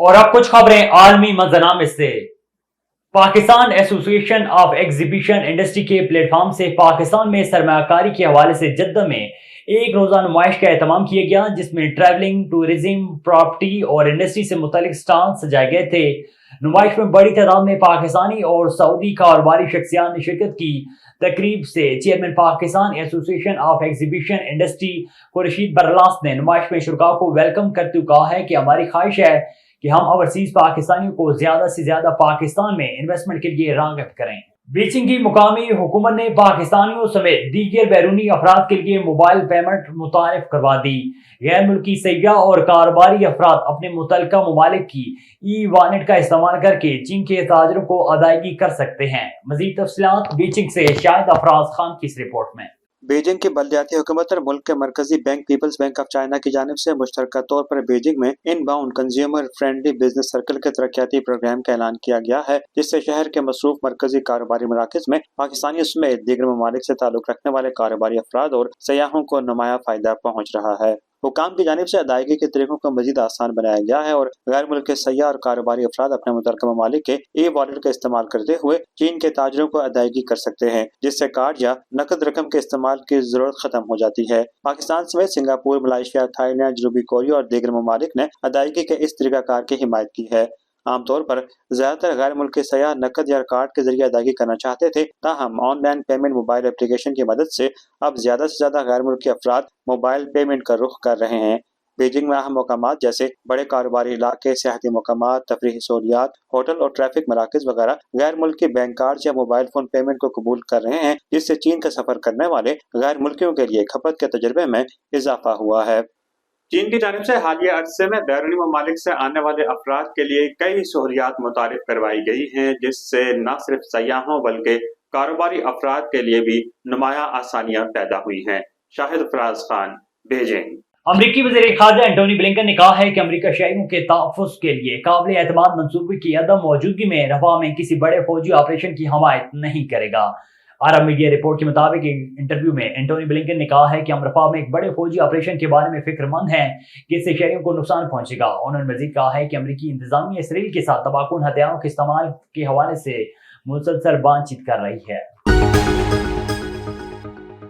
और अब कुछ खबरें आलमी मंजरनामे से। Pakistan association of exhibition industry के प्लेटफॉर्म से पाकिस्तान में सरमायाकारी के हवाले से जद्दा में एक रोजा नुमाइश का एहतमाम किया गया, जिसमें ट्रैवलिंग, टूरिज्म, प्रॉपर्टी और इंडस्ट्री से मुतालिक स्टॉल सजाए गए थे। नुमाइश में बड़ी तादाद में पाकिस्तानी और सऊदी कारोबारी शख्सियात ने शिरकत की। तकरीब से chairman Pakistan association of exhibition industry Khurshid Barlas ने नुमाइश में शुरका को वेलकम करते हुए कहा है कि हमारी ख्वाहिश है कि हम ओवरसीज पाकिस्तानियों को ज्यादा से ज्यादा पाकिस्तान में इन्वेस्टमेंट के लिए राग़िब करें। बीजिंग की मुकामी हुकूमत ने पाकिस्तानियों समेत दीगर बैरूनी अफराद के लिए मोबाइल पेमेंट मुतारिफ करवा दी। गैर मुल्की सयाह और कारोबारी अफराद अपने मुतल्लिका ममालिक की ई वॉलेट का इस्तेमाल करके चीन के ताजरों को अदायगी कर सकते हैं। मजीद तफसीलात बीजिंग से शाहिद अफराज खान की इस रिपोर्ट में। बीजिंग की बल्दियाती हुकूमत और मुल्क के मरकजी bank People's Bank of China की जानिब से मुश्तरका तौर पर बीजिंग में inbound consumer friendly business circle के तरक्याती प्रोग्राम का ऐलान किया गया है, जिससे शहर के मसरूफ मरकजी कारोबारी मराकज में पाकिस्तानियों समेत दीगर ममालिक से ताल्लुक रखने वाले कारोबारी अफराद और सयाहों को नुमाया फायदा पहुँच रहा है। हुकाम की जानिब से अदायगी के तरीकों को मजीद आसान बनाया गया है और गैर मुल्क के सयाह और कारोबारी अफराद अपने मुतल्लिका ममालिक के ई वॉलेट का इस्तेमाल करते हुए चीन के ताजरों को अदायगी कर सकते हैं, जिससे कार्ड या नकद रकम के इस्तेमाल की जरूरत खत्म हो जाती है। पाकिस्तान समेत सिंगापुर, मलेशिया, थाईलैंड, जनूबी कोरिया और दीगर ममालिक ने अदायगी के इस तरीकाकार की हिमायत की है। आमतौर पर ज्यादातर गैर मुल्की सयाह नकद या कार्ड के जरिए अदायगी करना चाहते थे, ताहम ऑनलाइन पेमेंट मोबाइल एप्लीकेशन की मदद से अब ज्यादा से ज्यादा गैर मुल्की अफराद मोबाइल पेमेंट का रुख कर रहे हैं। बीजिंग में अहम मकामात जैसे बड़े कारोबारी इलाके, सियाहती मकामात, तफरीही सहूलियात, होटल और ट्रैफिक मराकज वगैरह गैर मुल्की बैंक कार्ड या मोबाइल फोन पेमेंट को कबूल कर रहे हैं, जिससे चीन का सफर करने वाले गैर मुल्कियों के लिए खपत के तजर्बे में इजाफा हुआ है। चीन की जानिब से हालिया अरसे में बैरूनी ममालिक से आने वाले अफराद के लिए कई सहूलियात मुतारिफ करवाई गई हैं, जिससे न सिर्फ सयाहों बल्कि कारोबारी अफराद के लिए भी नुमाया आसानियां पैदा हुई हैं। शाहिद फराज खान, बीजिंग। अमरीकी वज़ीर ख़ारजा एंटोनी ब्लिंकन ने कहा है कि अमरीका शहरियों के तहफ़्फ़ुज़ के लिए काबिल एतमाद मंसूबे की अदम मौजूदगी में रफ़ा में किसी बड़े फौजी ऑपरेशन की हमायत नहीं करेगा। अरब मीडिया रिपोर्ट के मुताबिक एक इंटरव्यू में एंटोनी ब्लिंकन ने कहा है कि हम रफ़ा में एक बड़े फौजी ऑपरेशन के बारे में फिक्रमंद हैं कि इससे शहरियों को नुकसान पहुंचेगा। उन्होंने मजीद कहा है कि अमरीकी इंतजामिया इसराइल के साथ तबाहकुन हथियारों के इस्तेमाल के हवाले से मुसलसल बातचीत कर रही है।